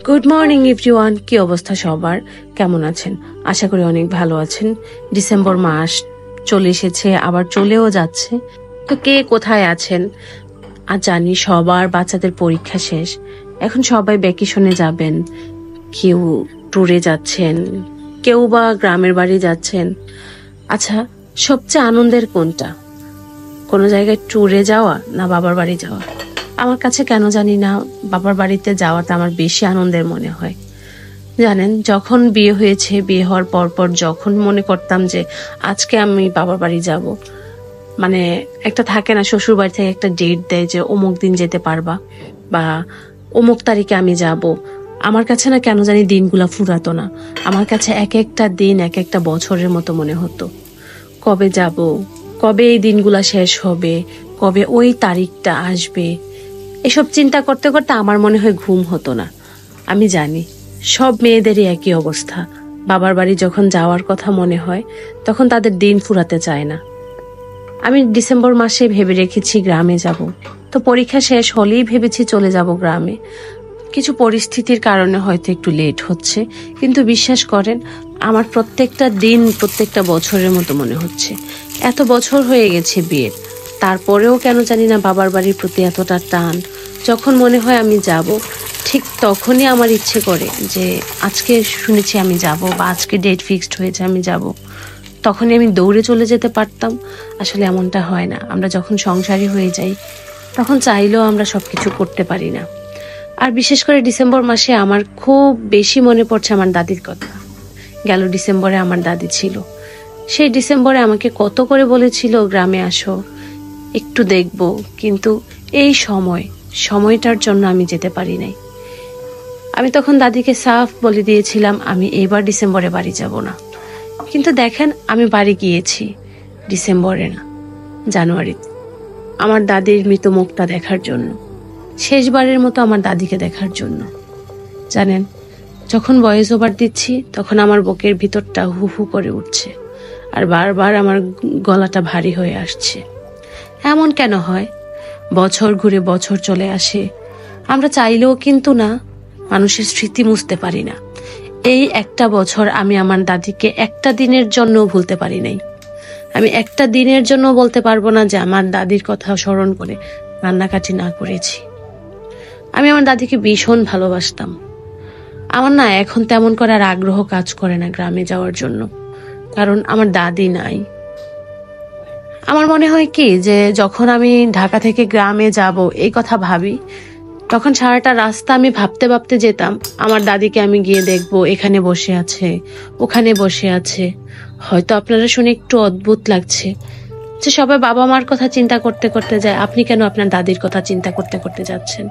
Good morning everyone, কি অবস্থা সবার? কেমন আছেন? আশা করি অনেক ভালো আছেন। ডিসেম্বর মাস চলে এসেছে, আবার চলেও যাচ্ছে। তো কে কোথায় আছেন? আর জানি সবার বাচ্চাদের পরীক্ষা শেষ, এখন সবাই ভ্যাকেশনে যাবেন। কেউ ট্যুরে যাচ্ছেন, কেউ বা গ্রামের বাড়ি যাচ্ছেন। আচ্ছা, সবচেয়ে আনন্দের কোনটা? কোনো জায়গায় ট্যুরে যাওয়া না বাবার বাড়ি যাওয়া? আমার কাছে কেন জানি না বাবার বাড়িতে যাওয়াটা আমার বেশি আনন্দের মনে হয়। জানেন, যখন বিয়ে হয়েছে, বিয়ে হওয়ার পর যখন মনে করতাম যে আজকে আমি বাবার বাড়ি যাব, মানে একটা থাকে না, শ্বশুর বাড়ি থেকে একটা ডেট দেয় যে অমুক দিন যেতে পারবা বা অমুক তারিখে আমি যাব, আমার কাছে না কেন জানি দিনগুলা ফুরাতো না। আমার কাছে এক একটা দিন এক একটা বছরের মতো মনে হতো। কবে যাব, কবে এই দিনগুলা শেষ হবে, কবে ওই তারিখটা আসবে, এসব চিন্তা করতে করতে আমার মনে হয় ঘুম হতো না। আমি জানি সব মেয়েদেরই একই অবস্থা। বাবার বাড়ি যখন যাওয়ার কথা মনে হয় তখন তাদের দিন ফুরাতে চায় না। আমি ডিসেম্বর মাসে ভেবে রেখেছি গ্রামে যাব। তো পরীক্ষা শেষ হলেই ভেবেছি চলে যাব গ্রামে। কিছু পরিস্থিতির কারণে হয়তো একটু লেট হচ্ছে, কিন্তু বিশ্বাস করেন আমার প্রত্যেকটা দিন প্রত্যেকটা বছরের মতো মনে হচ্ছে। এত বছর হয়ে গেছে বিয়ের, তারপরেও কেন জানি না বাবার বাড়ির প্রতি এতটা টান। যখন মনে হয় আমি যাব, ঠিক তখনই আমার ইচ্ছে করে যে আজকে শুনেছি আমি যাব বা আজকে ডেট ফিক্সড হয়েছে আমি যাব, তখনই আমি দৌড়ে চলে যেতে পারতাম। আসলে এমনটা হয় না। আমরা যখন সংসারী হয়ে যাই তখন চাইলেও আমরা সবকিছু করতে পারি না। আর বিশেষ করে ডিসেম্বর মাসে আমার খুব বেশি মনে পড়ছে আমার দাদির কথা। গেল ডিসেম্বরে আমার দাদি ছিল। সেই ডিসেম্বরে আমাকে কত করে বলেছিল গ্রামে আসো, একটু দেখব, কিন্তু এই সময়টার জন্য আমি যেতে পারি নাই। আমি তখন দাদিকে সাফ বলে দিয়েছিলাম আমি এবার ডিসেম্বরে বাড়ি যাব না। কিন্তু দেখেন, আমি বাড়ি গিয়েছি ডিসেম্বরে না, জানুয়ারিতে, আমার দাদির মৃত মুখটা দেখার জন্য, শেষবারের মতো আমার দাদিকে দেখার জন্য। জানেন, যখন ভয়েস ওভার দিচ্ছি তখন আমার বুকের ভিতরটা হু হু করে উঠছে, আর বারবার আমার গলাটা ভারী হয়ে আসছে। এমন কেন হয়? বছর ঘুরে বছর চলে আসে, আমরা চাইলেও কিন্তু না মানুষের স্মৃতি মুছতে পারি না। এই একটা বছর আমি আমার দাদিকে একটা দিনের জন্য ভুলতে পারি নাই। আমি একটা দিনের জন্য বলতে পারবো না যে আমার দাদির কথা স্মরণ করে কান্নাকাটি না করেছি। আমি আমার দাদিকে ভীষণ ভালোবাসতাম। আমার না এখন তেমন করার আগ্রহ কাজ করে না গ্রামে যাওয়ার জন্য, কারণ আমার দাদি নাই। আমার মনে হয় কি যে যখন আমি ঢাকা থেকে গ্রামে যাব এই কথা ভাবি, তখন সারাটা রাস্তা আমি ভাবতে ভাবতে যেতাম আমার দাদিকে আমি গিয়ে দেখবো এখানে বসে আছে, ওখানে বসে আছে। হয়তো আপনারা শুনে একটু অদ্ভুত লাগছে যে সবাই বাবা মার কথা চিন্তা করতে করতে যায়, আপনি কেন আপনার দাদির কথা চিন্তা করতে করতে যাচ্ছেন?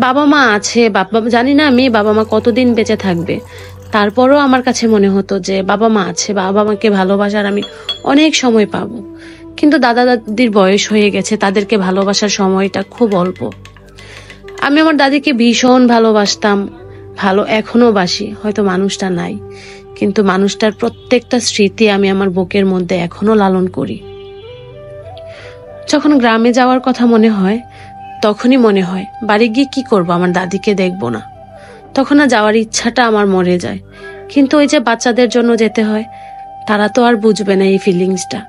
বাবা মা আছে, জানি না আমি বাবা মা কতদিন বেঁচে থাকবে, তারপরও আমার কাছে মনে হতো যে বাবা মা আছে, বাবা মাকে ভালোবাসার আমি অনেক সময় পাবো। কিন্তু দাদা দাদির বয়স হয়ে গেছে, তাদেরকে ভালোবাসার সময়টা খুব অল্প। আমি আমার দাদিকে ভীষণ ভালোবাসতাম, এখনো বাসি। হয়তো মানুষটা নাই, কিন্তু মানুষটার প্রত্যেকটা স্মৃতি আমি আমার বুকের মধ্যে এখনো লালন করি। যখন গ্রামে যাওয়ার কথা মনে হয় তখনই মনে হয় বাড়ি গিয়ে কি করব, আমার দাদিকে দেখবো না। তখন না যাওয়ার ইচ্ছাটা আমার মরে যায়। কিন্তু ওই যে বাচ্চাদের জন্য যেতে হয়, তারা তো আর বুঝবে না এই ফিলিংসটা।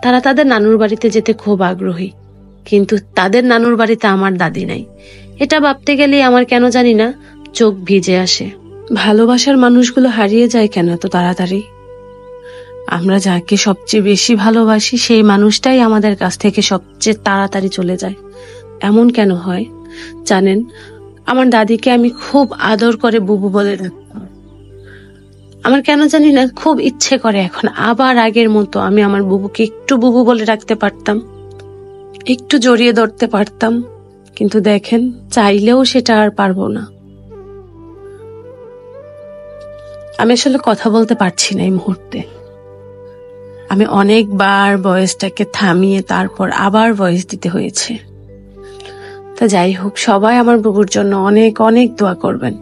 তারা তাদের নানুর বাড়িতে যেতে খুব আগ্রহী, কিন্তু তাদের নানুর বাড়িতে আমার দাদি নাই। এটা ভাবতে গেলেই আমার কেন জানি না চোখ ভিজে আসে। ভালোবাসার মানুষগুলো হারিয়ে যায় কেন এত তাড়াতাড়ি? আমরা যাকে সবচেয়ে বেশি ভালোবাসি সেই মানুষটাই আমাদের কাছ থেকে সবচেয়ে তাড়াতাড়ি চলে যায়। এমন কেন হয় জানেন? আমার দাদিকে আমি খুব আদর করে বুবু বলে ডাকতাম। আমার কেন জানি না খুব ইচ্ছে করে এখন আবার আগের মতো আমি আমার বুবুকে একটু বুবু বলে ডাকতে পারতাম, একটু জড়িয়ে ধরতে পারতাম। কিন্তু দেখেন, চাইলেও সেটা আর পারবো না। আমি আসলে কথা বলতে পারছি না এই মুহূর্তে। আমি অনেকবার ভয়েসটাকে থামিয়ে তারপর আবার ভয়েস দিতে হয়েছে। তা যাই হোক, সবাই আমার বুবুর জন্য অনেক অনেক দোয়া করবেন।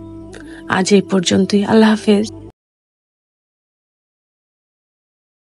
আজ এই পর্যন্তই। আল্লাহ হাফেজ।